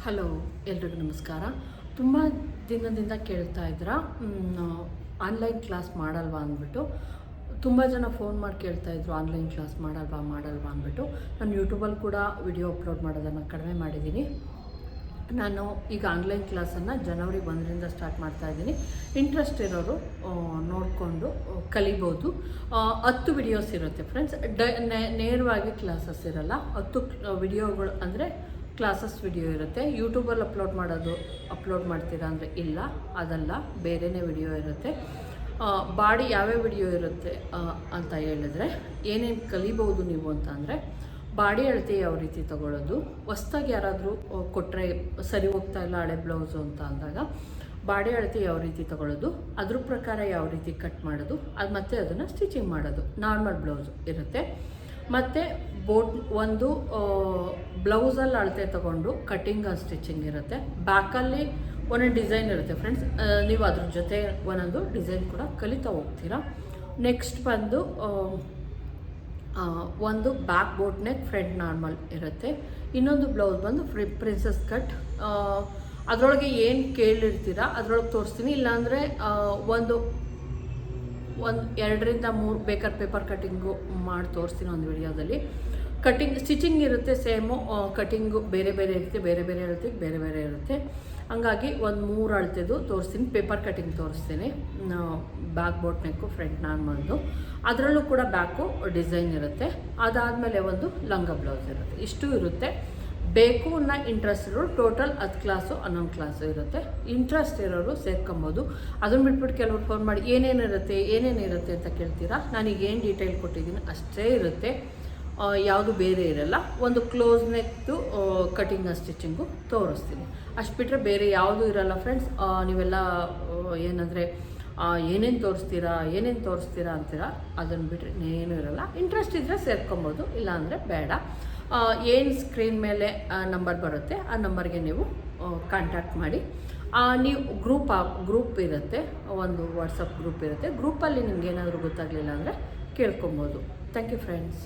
Hello, ಎಲ್ರಿಗೂ ನಮಸ್ಕಾರ. ತುಂಬ ದಿನದಿಂದ ಕೇಳ್ತಾ ಇದ್ದೀರಾ ಆನ್ಲೈನ್ ಕ್ಲಾಸ್ ಮಾಡಲ್ವಾ ಅಂದ್ಬಿಟ್ಟು. ತುಂಬ ಜನ ಫೋನ್ ಮಾಡಿ ಕೇಳ್ತಾಯಿದ್ರು ಆನ್ಲೈನ್ ಕ್ಲಾಸ್ ಮಾಡಲ್ವಾ ಅಂದ್ಬಿಟ್ಟು. ನಾನು ಯೂಟ್ಯೂಬಲ್ಲಿ ಕೂಡ ವಿಡಿಯೋ ಅಪ್ಲೋಡ್ ಮಾಡೋದನ್ನು ಕಡಿಮೆ ಮಾಡಿದ್ದೀನಿ. ನಾನು ಈಗ ಆನ್ಲೈನ್ ಕ್ಲಾಸನ್ನು ಜನವರಿ 1ರಿಂದ ಸ್ಟಾರ್ಟ್ ಮಾಡ್ತಾಯಿದ್ದೀನಿ. ಇಂಟ್ರೆಸ್ಟ್ ಇರೋರು ನೋಡಿಕೊಂಡು ಕಲಿಬೋದು. 10 ವಿಡಿಯೋಸ್ ಇರುತ್ತೆ ಫ್ರೆಂಡ್ಸ್. ನೇರವಾಗಿ ಕ್ಲಾಸಸ್ ಇರಲ್ಲ. 10 ವಿಡಿಯೋಗಳು ಅಂದರೆ ಕ್ಲಾಸಸ್ ವಿಡಿಯೋ ಇರುತ್ತೆ. ಯೂಟ್ಯೂಬಲ್ಲಿ ಅಪ್ಲೋಡ್ ಮಾಡ್ತೀರಾ ಅಂದರೆ ಇಲ್ಲ, ಅದಲ್ಲ, ಬೇರೆಯೇ ವಿಡಿಯೋ ಇರುತ್ತೆ. ಬಾಡಿ ಯಾವ್ಯಾವ ವಿಡಿಯೋ ಇರುತ್ತೆ ಅಂತ ಹೇಳಿದ್ರೆ ಏನೇನು ಕಲಿಬೋದು ನೀವು ಅಂತ ಅಂದರೆ, ಬಾಡಿ ಅಳತೆ ಯಾವ ರೀತಿ ತಗೊಳ್ಳೋದು, ಹೊಸ್ದಾಗಿ ಯಾರಾದರೂ ಕೊಟ್ಟರೆ ಸರಿ ಹೋಗ್ತಾ ಇಲ್ಲ ಹಳೆ ಬ್ಲೌಸು ಅಂತ ಅಂದಾಗ ಬಾಡಿ ಅಳತೆ ಯಾವ ರೀತಿ ತಗೊಳ್ಳೋದು, ಅದ್ರ ಪ್ರಕಾರ ಯಾವ ರೀತಿ ಕಟ್ ಮಾಡೋದು, ಅದು ಮತ್ತು ಅದನ್ನು ಸ್ಟಿಚಿಂಗ್ ಮಾಡೋದು. ನಾರ್ಮಲ್ ಬ್ಲೌಸು ಇರುತ್ತೆ. ಮತ್ತು ಒಂದು ಬ್ಲೌಸಲ್ಲಿ ಅಳತೆ ತೊಗೊಂಡು ಕಟ್ಟಿಂಗ್ ಆ್ಯಂಡ್ ಸ್ಟಿಚಿಂಗ್ ಇರುತ್ತೆ. ಬ್ಯಾಕಲ್ಲಿ ಒಂದೊಂದು ಡಿಸೈನ್ ಇರುತ್ತೆ ಫ್ರೆಂಡ್ಸ್. ನೀವು ಅದ್ರ ಜೊತೆ ಒಂದೊಂದು ಡಿಸೈನ್ ಕೂಡ ಕಲಿತಾ ಹೋಗ್ತೀರಾ. ನೆಕ್ಸ್ಟ್ ಬಂದು ಒಂದು back boat neck, front normal ಇರುತ್ತೆ. ಇನ್ನೊಂದು ಬ್ಲೌಸ್ ಬಂದು ಪ್ರಿನ್ಸಸ್ ಕಟ್. ಅದರೊಳಗೆ ಏನು ಕೇಳಿರ್ತೀರಾ ಅದರೊಳಗೆ ತೋರಿಸ್ತೀನಿ. ಇಲ್ಲಾಂದರೆ ಒಂದು 2ರಿಂದ 3 ಬೇಕಾದ್ರೆ ಪೇಪರ್ ಕಟ್ಟಿಂಗು ಮಾಡಿ ತೋರಿಸ್ತೀನಿ ಒಂದು ವಿಡಿಯೋದಲ್ಲಿ. ಸ್ಟಿಚಿಂಗ್ ಇರುತ್ತೆ ಸೇಮು. ಕಟ್ಟಿಂಗು ಬೇರೆ ಇರುತ್ತೆ, ಬೇರೆ ಅಳತೆಗೆ ಬೇರೆ ಇರುತ್ತೆ. ಹಂಗಾಗಿ ಒಂದು 3 ಅಳತೆದು ತೋರಿಸ್ತೀನಿ. ಪೇಪರ್ ಕಟ್ಟಿಂಗ್ ತೋರಿಸ್ತೀನಿ. ಬ್ಯಾಕ್ ಬೋಟ್ ನೆಕ್ಕು, ಫ್ರಂಟ್ ನಾರ್ಮಲ್ದು. ಅದರಲ್ಲೂ ಕೂಡ ಬ್ಯಾಕು ಡಿಸೈನ್ ಇರುತ್ತೆ. ಅದಾದಮೇಲೆ ಒಂದು ಲಂಗ ಬ್ಲೌಸ್ ಇರುತ್ತೆ. ಇಷ್ಟು ಇರುತ್ತೆ. ಬೇಕು ಅನ್ನೋ ಇಂಟ್ರೆಸ್ಟ್ ಇರೋರು ಟೋಟಲ್ 10 ಕ್ಲಾಸು 11 ಕ್ಲಾಸು ಇರುತ್ತೆ. ಇಂಟ್ರೆಸ್ಟ್ ಇರೋರು ಸೇರ್ಕೊಬೋದು. ಅದನ್ನು ಬಿಟ್ಬಿಟ್ಟು ಕೆಲವ್ರು ಫೋನ್ ಮಾಡಿ ಏನೇನಿರುತ್ತೆ ಅಂತ ಕೇಳ್ತೀರಾ. ನಾನೀಗ ಏನು ಡೀಟೇಲ್ ಕೊಟ್ಟಿದ್ದೀನಿ ಅಷ್ಟೇ ಇರುತ್ತೆ, ಯಾವುದು ಬೇರೆ ಇರಲ್ಲ. ಒಂದು ಕ್ಲೋಸ್ ನೆಕ್ದು ಕಟಿಂಗ್ ಸ್ಟಿಚಿಂಗು ತೋರಿಸ್ತೀನಿ. ಅಷ್ಟು ಬಿಟ್ಟರೆ ಬೇರೆ ಯಾವುದೂ ಇರಲ್ಲ ಫ್ರೆಂಡ್ಸ್. ನೀವೆಲ್ಲ ಏನಂದರೆ ಏನೇನು ತೋರಿಸ್ತೀರಾ ಅಂತೀರಾ. ಅದನ್ನು ಬಿಟ್ಟರೆ ಏನೂ ಇರಲ್ಲ. ಇಂಟ್ರೆಸ್ಟ್ ಇದ್ದರೆ ಸೇರ್ಕೊಬೋದು, ಇಲ್ಲಾಂದರೆ ಬೇಡ. ಏನು ಸ್ಕ್ರೀನ್ ಮೇಲೆ ನಂಬರ್ ಬರುತ್ತೆ ಆ ನಂಬರ್ಗೆ ನೀವು ಕಾಂಟ್ಯಾಕ್ಟ್ ಮಾಡಿ. ನೀವು ಗ್ರೂಪ್ ಇರುತ್ತೆ, ಒಂದು ವಾಟ್ಸಪ್ ಗ್ರೂಪ್ ಇರುತ್ತೆ. ಗ್ರೂಪಲ್ಲಿ ನಿಮ್ಗೆ ಏನಾದರೂ ಗೊತ್ತಾಗಲಿಲ್ಲ ಅಂದರೆ ಕೇಳ್ಕೊಬೋದು. Thank you friends.